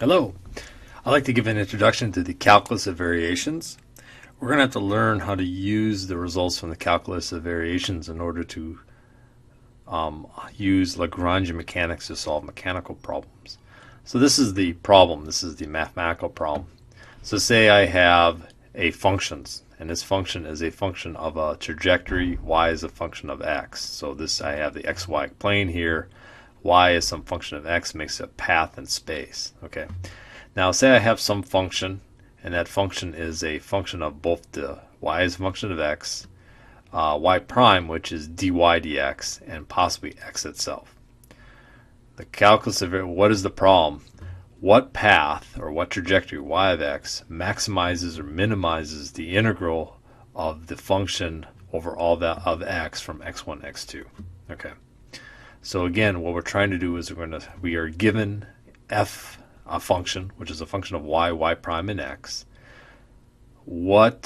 Hello. I'd like to give an introduction to the calculus of variations. We're going to have to learn how to use the results from the calculus of variations in order to use Lagrangian mechanics to solve mechanical problems. So this is the problem. This is the mathematical problem. So say I have a function, and this function is a function of a trajectory. Y is a function of x. So this, I have the xy plane here. Y is some function of x, makes a path in space. Okay. Now say I have some function, and that function is a function of both the y is a function of x, y prime, which is dy dx, and possibly x itself. The calculus of it, what is the problem? What path or what trajectory y of x maximizes or minimizes the integral of the function over all that of x from x1 x2? Okay. So again, what we're trying to do is we are given f, a function, which is a function of y prime, and x. What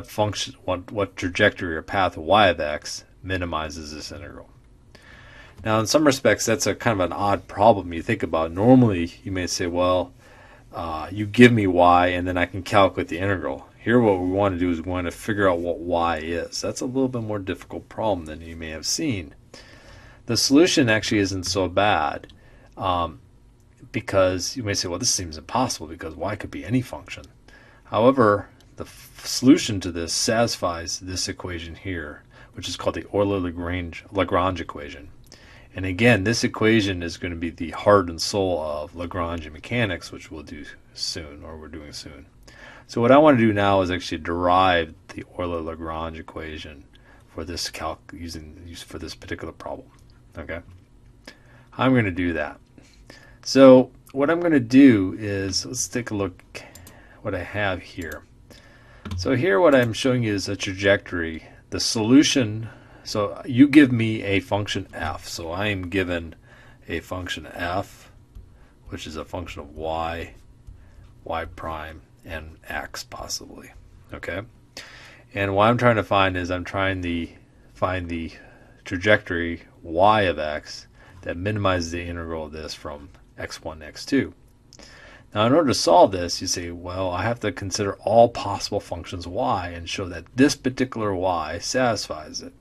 function, what trajectory or path of y of x minimizes this integral? Now, in some respects, that's a kind of an odd problem you think about. Normally, you may say, well, you give me y, and then I can calculate the integral. Here, what we want to do is we want to figure out what y is. That's a little bit more difficult problem than you may have seen. The solution actually isn't so bad, because you may say, well, this seems impossible because y could be any function. However, the solution to this satisfies this equation here, which is called the Euler-Lagrange equation. And again, this equation is going to be the heart and soul of Lagrangian mechanics, which we'll do soon, or we're doing soon. So what I want to do now is actually derive the Euler-Lagrange equation for this for this particular problem. Okay, I'm going to do that. So what I'm going to do is, let's take a look what I have here. So here what I'm showing you is a trajectory. The solution, so you give me a function f. So I am given a function f, which is a function of y, y prime, and x possibly. Okay, and what I'm trying to find is I'm trying to find the trajectory y of x that minimizes the integral of this from x1 to x2. Now, in order to solve this, you say, well, I have to consider all possible functions y and show that this particular y satisfies it.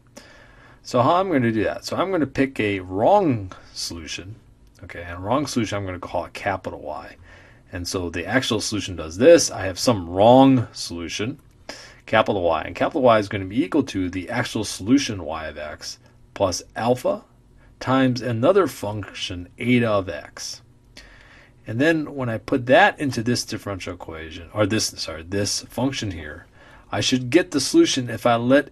So how I'm going to do that? So I'm going to pick a wrong solution. Okay, and a wrong solution I'm going to call it capital Y. And so the actual solution does this. I have some wrong solution, capital Y, and capital Y is going to be equal to the actual solution y of x plus alpha times another function eta of x. And then when I put that into this differential equation, or this function here, I should get the solution if I let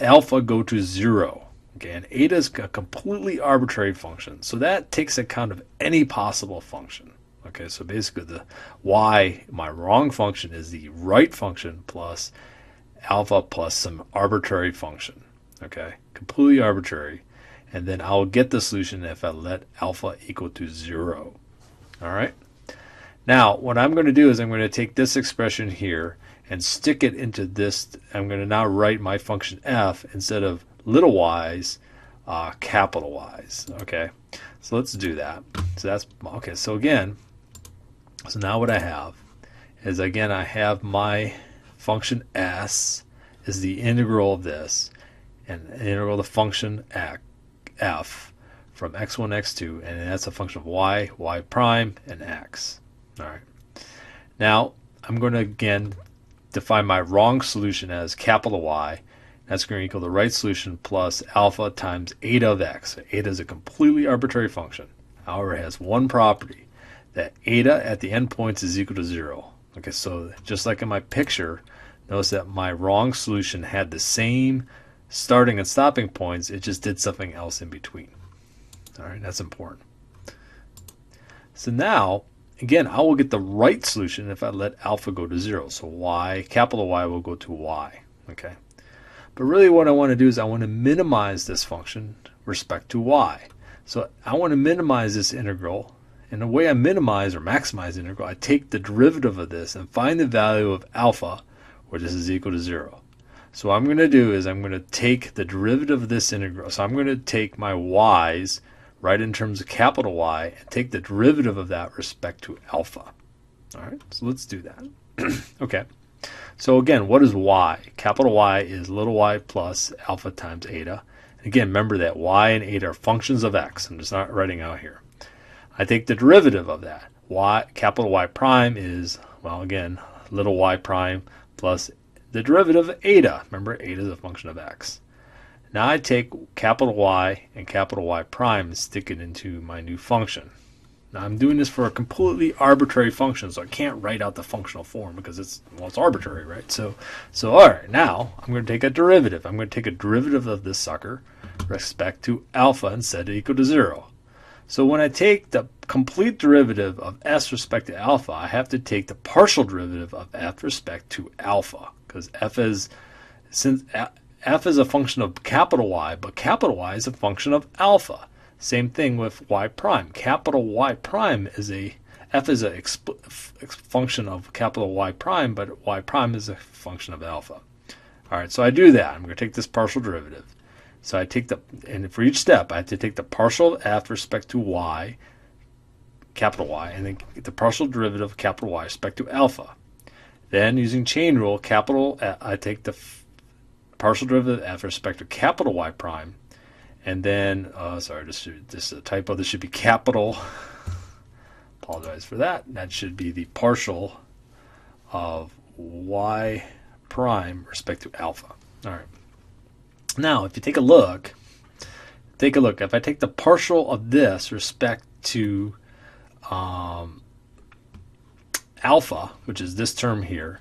alpha go to 0. Okay, and eta is a completely arbitrary function, so that takes account of any possible function. Okay, so basically the y, my wrong function, is the right function plus alpha plus some arbitrary function. Okay, completely arbitrary. And then I'll get the solution if I let alpha equal to 0. All right. Now, what I'm going to do is I'm going to take this expression here and stick it into this. I'm going to now write my function f instead of little y's, capital Y's. Okay. So let's do that. So that's okay. So again, so now what I have is, again, I have my function s is the integral of this, and the integral of the function f from x1 x2, and that's a function of y, y prime, and x. All right. Now I'm going to again define my wrong solution as capital Y. That's going to equal the right solution plus alpha times eta of x. So eta is a completely arbitrary function. However, it has one property, that eta at the endpoints is equal to 0. Okay, so just like in my picture, notice that my wrong solution had the same starting and stopping points, it just did something else in between. All right, that's important. So now, again, I will get the right solution if I let alpha go to 0. So y, capital Y, will go to y. Okay, but really what I want to do is I want to minimize this function with respect to y. So I want to minimize this integral. And the way I minimize or maximize the integral, I take the derivative of this and find the value of alpha where this is equal to 0. So what I'm going to do is I'm going to take the derivative of this integral. So I'm going to take my y's write it in terms of capital Y, and take the derivative of that with respect to alpha. All right, so let's do that. Okay, so again, what is y? Capital Y is little y plus alpha times eta. And again, remember that y and eta are functions of x. I'm just not writing out here. I take the derivative of that. Y, capital Y prime is, well, again, little y prime plus the derivative of eta. Remember, eta is a function of x. Now I take capital Y and capital Y prime and stick it into my new function. Now I'm doing this for a completely arbitrary function, so I can't write out the functional form because it's arbitrary, right? So all right, now I'm going to take a derivative. I'm going to take a derivative of this sucker with respect to alpha and set it equal to 0. So when I take the complete derivative of s with respect to alpha, I have to take the partial derivative of f with respect to alpha, because since f is a function of capital Y, but capital Y is a function of alpha. Same thing with y prime. Capital Y prime is f is a function of capital Y prime, but y prime is a function of alpha. All right, so I do that. I'm going to take this partial derivative. So I take and for each step, I have to take the partial of f with respect to y, capital Y, and then get the partial derivative of capital Y with respect to alpha. Then, using chain rule, I take the partial derivative of f with respect to capital Y prime, and then, sorry, this is a typo. This should be capital. Apologize for that. That should be the partial of y prime with respect to alpha. All right. Now, if you take a look. If I take the partial of this with respect to alpha, which is this term here,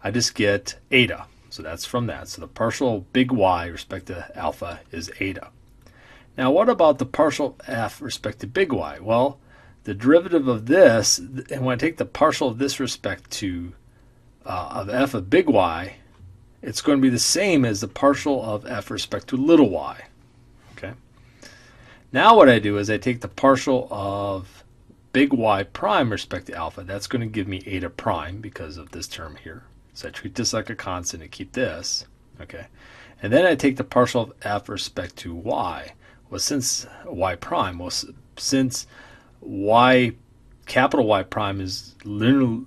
I just get eta. So that's from that. So the partial of big Y with respect to alpha is eta. Now, what about the partial of f with respect to big Y? Well, the derivative of this, and when I take the partial of this with respect to of f of big Y, it's going to be the same as the partial of f with respect to little y. Okay. Now what I do is I take the partial of big Y prime with respect to alpha. That's going to give me eta prime because of this term here. So I treat this like a constant and keep this. Okay. And then I take the partial of f with respect to y. Well, since y prime, since y capital Y prime is linear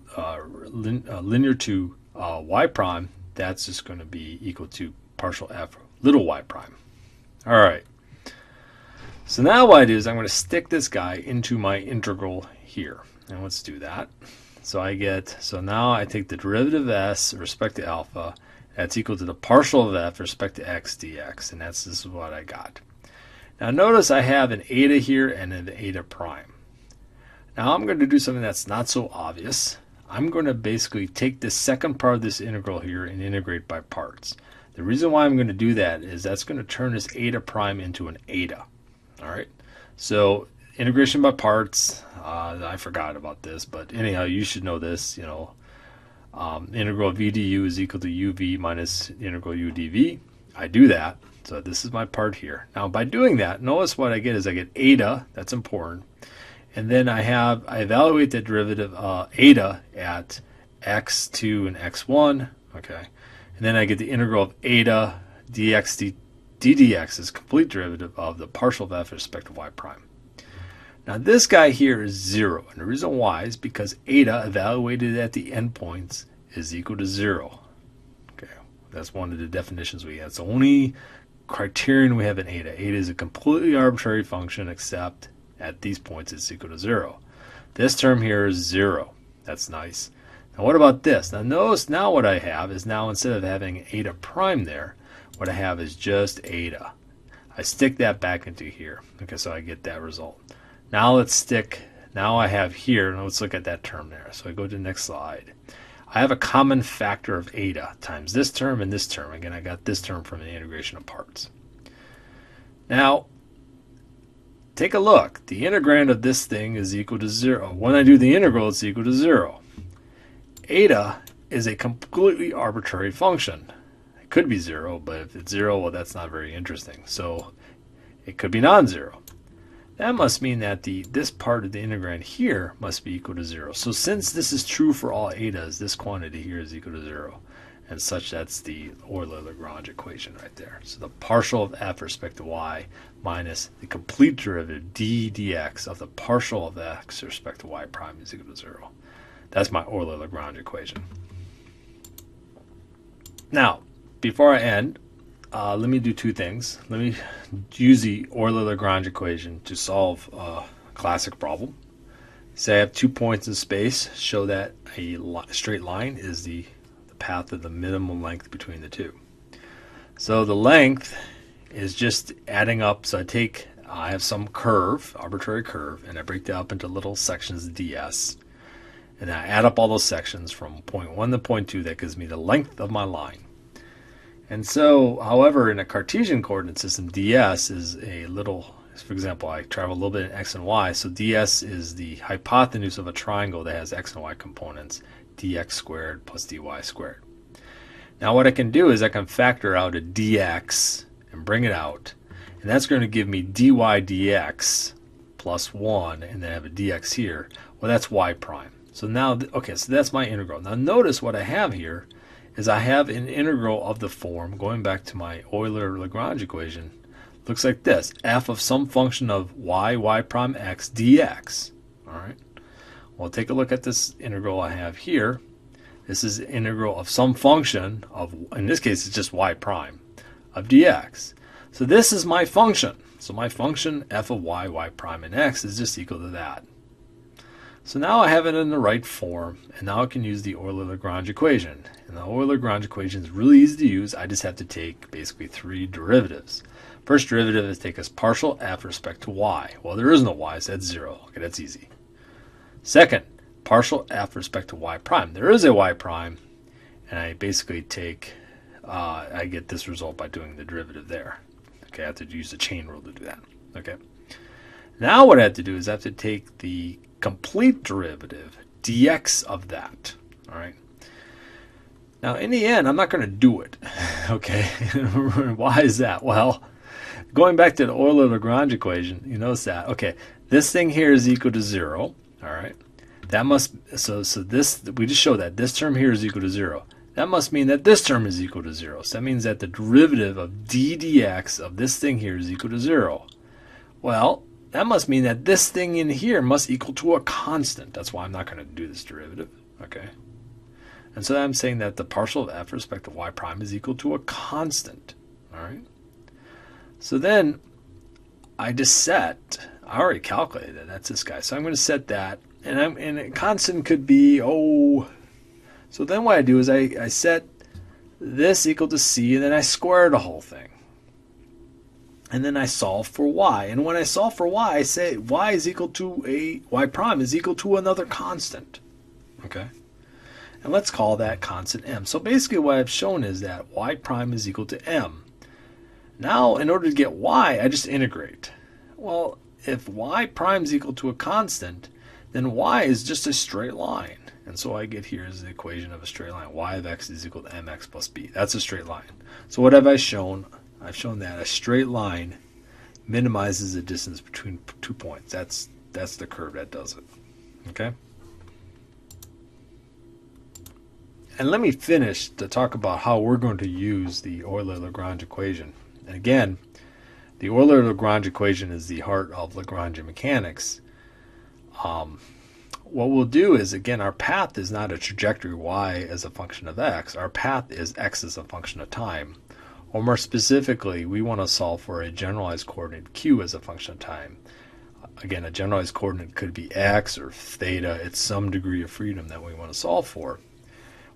to y prime, that's just going to be equal to partial f little y prime. All right. So now what I do is I'm going to stick this guy into my integral here. And let's do that. So now I take the derivative of s with respect to alpha. That's equal to the partial of f with respect to x dx. And this is what I got. Now notice I have an eta here and an eta prime. Now I'm going to do something that's not so obvious. I'm going to basically take this second part of this integral here and integrate by parts. The reason why I'm going to do that is that's going to turn this eta prime into an eta. All right. So integration by parts. I forgot about this, but anyhow, you should know this. Integral v du is equal to uv minus integral u dv. I do that. So this is my part here. Now by doing that, notice what I get is I get eta. That's important. And then I evaluate the derivative eta at x2 and x1. Okay. And then I get the integral of eta dx ddx is complete derivative of the partial of f with respect to y prime. Now this guy here is 0. And the reason why is because eta evaluated at the endpoints is equal to 0. Okay. That's one of the definitions we have. It's the only criterion we have in eta. Eta is a completely arbitrary function except at these points it's equal to 0. This term here is 0. That's nice. Now what about this? Now notice now what I have is now instead of having eta prime there, what I have is just eta. I stick that back into here. Okay, so I get that result. Now I have here, and let's look at that term there. So I go to the next slide. I have a common factor of eta times this term and this term. Again, I got this term from the integration of parts. Now, take a look. The integrand of this thing is equal to 0. When I do the integral, it's equal to 0. Eta is a completely arbitrary function. It could be 0, but if it's 0, well, that's not very interesting. So it could be non-zero. That must mean that this part of the integrand here must be equal to 0. So since this is true for all etas, this quantity here is equal to 0. and such that's the Euler-Lagrange equation right there. So the partial of f with respect to y minus the complete derivative d dx of the partial of x with respect to y prime is equal to 0. That's my Euler-Lagrange equation. Now, before I end, let me do two things. Let me use the Euler-Lagrange equation to solve a classic problem. Say I have 2 points in space, show that a straight line is the path of the minimum length between the two. So the length is just adding up. So I have some curve, arbitrary curve, and I break that up into little sections ds. And I add up all those sections from point 1 to point 2. That gives me the length of my line. And so, however, in a Cartesian coordinate system, ds is a little, for example, I travel a little bit in x and y. So ds is the hypotenuse of a triangle that has x and y components, dx squared plus dy squared. Now what I can do is I can factor out a dx and bring it out. And that's going to give me dy dx plus 1, and then I have a dx here. Well, that's y prime. So now, okay, so that's my integral. Now notice what I have here is I have an integral of the form, going back to my Euler-Lagrange equation, looks like this. F of some function of y prime x dx. All right. Well, take a look at this integral I have here. This is the integral of some function of, in this case, it's just y prime of dx. So this is my function. So my function f of y prime, and x is just equal to that. So now I have it in the right form, and now I can use the Euler-Lagrange equation. And the Euler-Lagrange equation is really easy to use. I just have to take basically 3 derivatives. First derivative is take as partial f with respect to y. Well, there is no y, so that's 0. Okay, that's easy. Second, partial f with respect to y prime. There is a y prime, and I basically take, I get this result by doing the derivative there. Okay, I have to use the chain rule to do that. Okay. Now what I have to do is I have to take the complete derivative, dx of that. All right. Now, in the end, I'm not going to do it. Okay. Why is that? Well, going back to the Euler-Lagrange equation, you notice that. Okay, this thing here is equal to 0. All right. That must, so this, we just show that this term here is equal to 0. That must mean that this term is equal to 0. So that means that the derivative of d dx of this thing here is equal to 0. Well, that must mean that this thing in here must equal to a constant. That's why I'm not going to do this derivative. Okay. And so I'm saying that the partial of f with respect to y prime is equal to a constant. All right. So then I just set, I already calculated it. That's this guy. So I'm going to set that. And a constant could be, so then what I do is I set this equal to c, and then I square the whole thing. And then I solve for y. And when I solve for y, I say y is equal to y prime is equal to another constant. Okay? And let's call that constant m. So basically what I've shown is that y prime is equal to m. Now, in order to get y, I just integrate. Well, if y prime is equal to a constant, then y is just a straight line. And so I get here is the equation of a straight line. Y of x is equal to mx plus b. That's a straight line. So what have I shown? I've shown that a straight line minimizes the distance between 2 points. That's the curve that does it. Okay? And let me finish to talk about how we're going to use the Euler-Lagrange equation. And again, the Euler-Lagrange equation is the heart of Lagrangian mechanics. What we'll do is, again, our path is not a trajectory y as a function of x. Our path is x as a function of time. Or more specifically, we want to solve for a generalized coordinate q as a function of time. Again, a generalized coordinate could be x or theta. It's some degree of freedom that we want to solve for.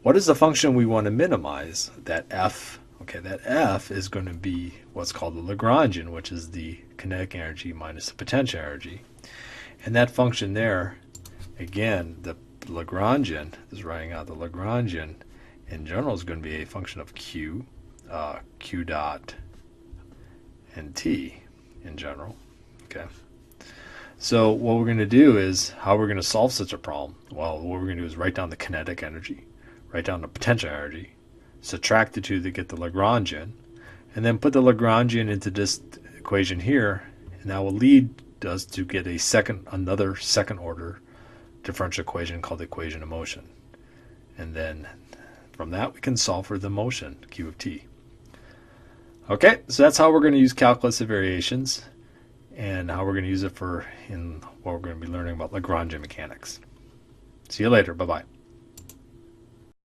What is the function we want to minimize? That f. Okay, that f is going to be what's called the Lagrangian, which is the kinetic energy minus the potential energy. And that function there, again, the Lagrangian, is writing out the Lagrangian in general is going to be a function of q, q dot, and t in general. Okay. So what we're going to do is, how we're going to solve such a problem? Well, what we're going to do is write down the kinetic energy, write down the potential energy, subtract the two to get the Lagrangian, and then put the Lagrangian into this equation here, and that will lead us to get another second order differential equation called the equation of motion. And then from that, we can solve for the motion, q of t. Okay, so that's how we're going to use calculus of variations and how we're going to use it in what we're going to be learning about Lagrangian mechanics. See you later. Bye-bye.